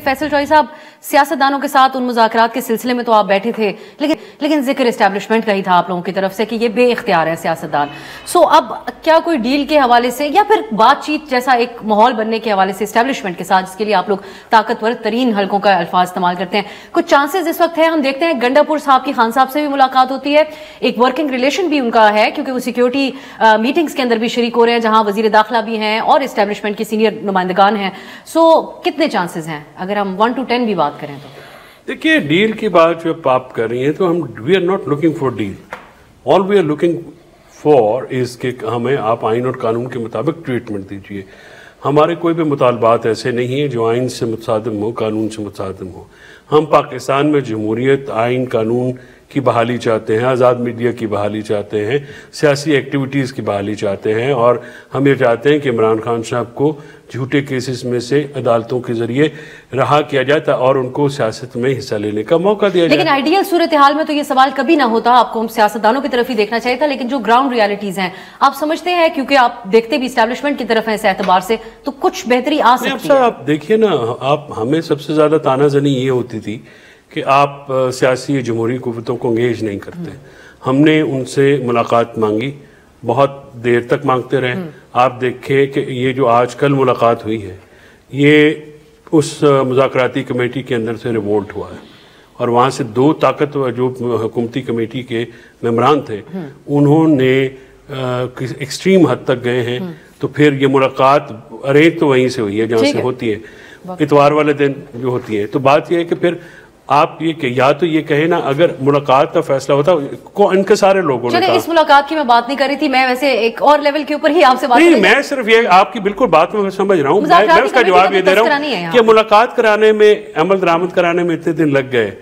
फैसल चौधरी साहब, सियासतदानों के साथ उन मुज़ाकरात के सिलसिले में तो आप बैठे थे, लेकिन जिक्र एस्टैब्लिशमेंट का ही था आप लोगों की तरफ से कि ये बेइख्तियार है सियासतदान। सो अब क्या कोई डील के हवाले से या फिर बातचीत जैसा एक माहौल बनने के हवाले से एस्टैब्लिशमेंट के साथ, जिसके लिए आप लोग ताकतवर तरीन हल्कों का अल्फाज इस्तेमाल करते हैं, कुछ चांसेस इस वक्त है? हम देखते हैं गंडापुर साहब की खान साहब से भी मुलाकात होती है, एक वर्किंग रिलेशन भी उनका है क्योंकि वो सिक्योरिटी मीटिंग्स के अंदर भी शरीक हो रहे हैं जहां वजीर दाखिला भी हैं और एस्टैब्लिशमेंट के सीनियर नुमाइंदगान हैं। सो कितने चांसेस हैं अगर हम 1 to 10 भी बात करें तो? देखिए, डील की बात जब आप कर रही हैं तो हम we are not looking for deal, all we are looking for is कि हमें आप आइन और कानून के मुताबिक ट्रीटमेंट दीजिए। हमारे कोई भी मुतालबात ऐसे नहीं हैं जो आइन से मुतसादिम हो, कानून से मुतसादिम हो। हम पाकिस्तान में जमहूरियत, आइन, कानून की बहाली चाहते हैं, आज़ाद मीडिया की बहाली चाहते हैं, सियासी एक्टिविटीज़ की बहाली चाहते हैं, और हम ये चाहते हैं कि इमरान खान साहब को झूठे केसेस में से अदालतों के जरिए रहा किया जाए और उनको सियासत में हिस्सा लेने का मौका दिया जाए। लेकिन आइडियल सूरत हाल में तो ये सवाल कभी ना होता, आपको हम सियासतदानों की तरफ ही देखना चाहिए था, लेकिन जो ग्राउंड रियलिटीज हैं आप समझते हैं, क्योंकि आप देखते भी एस्टैब्लिशमेंट की तरफ है इस एतबार से, तो कुछ बेहतरी आ सकती है। आप देखिए ना, आप हमें सबसे ज्यादा तानाजनी ये होती थी कि आप सियासी जमहूरी कुव्वतों को एंगेज नहीं करते। हमने उनसे मुलाकात मांगी, बहुत देर तक मांगते रहे। आप देखें कि ये जो आज कल मुलाकात हुई है, ये उस मुज़ाकराती कमेटी के अंदर से रिवोल्ट हुआ है और वहाँ से 2 ताकतवर जो हुकूमती कमेटी के मेंबरान थे उन्होंने एक्सट्रीम हद तक गए हैं। तो फिर ये मुलाकात अरेंज तो वहीं से हुई है जहाँ से होती है, इतवार वाले दिन जो होती है। तो बात यह है कि फिर आप ये या तो ये कहे ना, अगर मुलाकात का फैसला होता को इनके सारे लोगों ने कहा। इस मुलाकात की मैं बात नहीं कर रही थी, मैं वैसे एक और लेवल के ऊपर ही आपसे बात नहीं, मैं सिर्फ ये आपकी बिल्कुल बात में समझ रहा हूँ, मैं उसका जवाब ये दे रहा हूँ कि मुलाकात कराने में, अमल दरामद कराने में इतने दिन लग गए,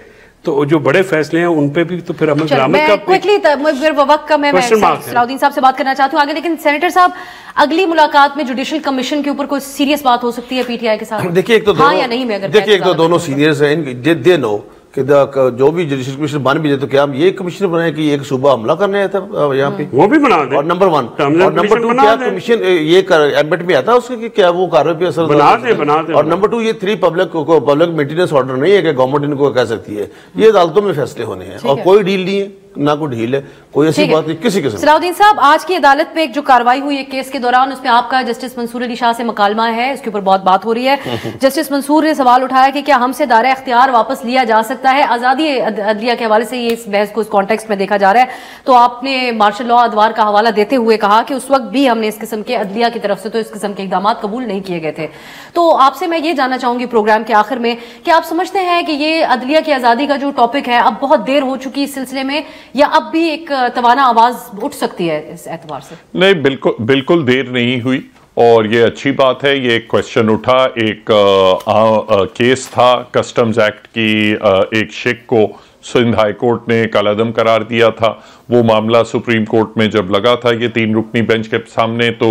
तो जो बड़े फैसले हैं उन पे भी तो फिर अमल दरामद का क्विकली वक्त का मैं सलाउद्दीन साहब से बात करना चाहती हूँ आगे। लेकिन सेनेटर साहब, अगली मुलाकात में जुडिशल कमीशन के ऊपर कोई सीरियस बात हो सकती है पीटीआई के साथ? देखिए, एक तो हाँ या नहीं में अगर देखिए, एक तो दोनों सीनियर्स हैं, दे नो कि जो भी जुडिशल कमीशन बन भी जाए तो क्या हम ये कमीशन बनाए कि एक सूबा हमला करने आया था यहाँ पे, वो भी बना दे। और नंबर 1 और नंबर 2 क्या कमीशन ये एडमिट में आता है उसके कि क्या वो कार्रवाई पे असर बना दे। और नंबर 2 ये 3 पब्लिक मेंटेनेंस ऑर्डर नहीं है कि गवर्नमेंट इनको कह सकती है, ये अदालतों में फैसले होने हैं और कोई डील नहीं है, ना कोई ढील है, कोई ऐसी बात नहीं किसी किस्म। सलाउद्दीन साहब, आज की अदालत पे एक जो कार्रवाई हुई है केस के दौरान, उसमें आपका जस्टिस मंसूर अली शाह से मुकालमा है, इसके ऊपर बहुत बात हो रही है। जस्टिस मंसूर ने सवाल उठाया कि क्या हमसे दायरा इख्तियार वापस लिया जा सकता है? आजादी अदलिया के हवाले से ये इस बहस को इस कॉन्टेक्स्ट में देखा जा रहा है। तो आपने मार्शल लॉ अदवार का हवाला देते हुए कहा कि उस वक्त भी हमने इस किस्म के अदलिया की तरफ से तो इस किस्म के इकदाम कबूल नहीं किए गए थे। तो आपसे मैं ये जानना चाहूंगी प्रोग्राम के आखिर में कि आप समझते हैं कि ये अदलिया की आजादी का जो टॉपिक है, अब बहुत देर हो चुकी इस सिलसिले में, या अब भी एक तवाना आवाज उठ सकती है इस एतबार से? नहीं, बिल्कुल देर नहीं हुई और ये अच्छी बात है। ये क्वेश्चन उठा, एक केस था कस्टम्स एक्ट की एक शिक को सिंध हाई कोर्ट ने कालादम करार दिया था। वो मामला सुप्रीम कोर्ट में जब लगा था ये 3 रुकनी बेंच के सामने, तो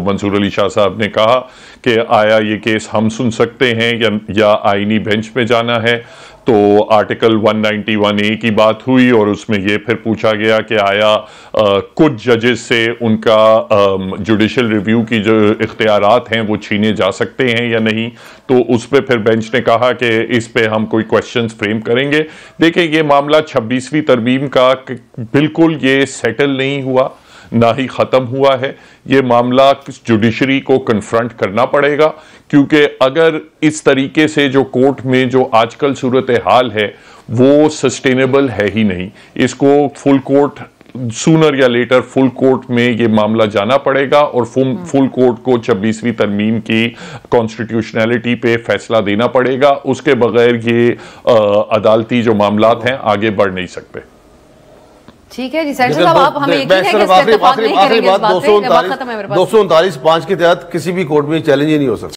मंसूर अली शाह साहब ने कहा कि आया ये केस हम सुन सकते हैं या आईनी बेंच में जाना है। तो आर्टिकल 191A की बात हुई और उसमें ये फिर पूछा गया कि आया कुछ जजेस से उनका जुडिशल रिव्यू की जो इख्तियारात हैं वो छीने जा सकते हैं या नहीं। तो उस पर फिर बेंच ने कहा कि इस पे हम कोई क्वेश्चंस फ्रेम करेंगे। देखिए, ये मामला 26वीं तरमीम का बिल्कुल ये सेटल नहीं हुआ, ना ही ख़त्म हुआ है। ये मामला जुडिशरी को कन्फ्रंट करना पड़ेगा, क्योंकि अगर इस तरीके से जो कोर्ट में जो आजकल सूरत हाल है वो सस्टेनेबल है ही नहीं। इसको फुल कोर्ट सूनर या लेटर फुल कोर्ट में ये मामला जाना पड़ेगा और फुल कोर्ट को 26वीं तरमीम की कॉन्स्टिट्यूशनैलिटी पे फैसला देना पड़ेगा। उसके बगैर ये अदालती जो मामलात हैं आगे बढ़ नहीं सकते। ठीक है जी सेनेटर साहब, आप हमें यकीन है कि इस पे इत्तेफाक नहीं करेंगे इस बात पे। 239(5) के तहत किसी भी कोर्ट में चैलेंज ही नहीं हो सकता।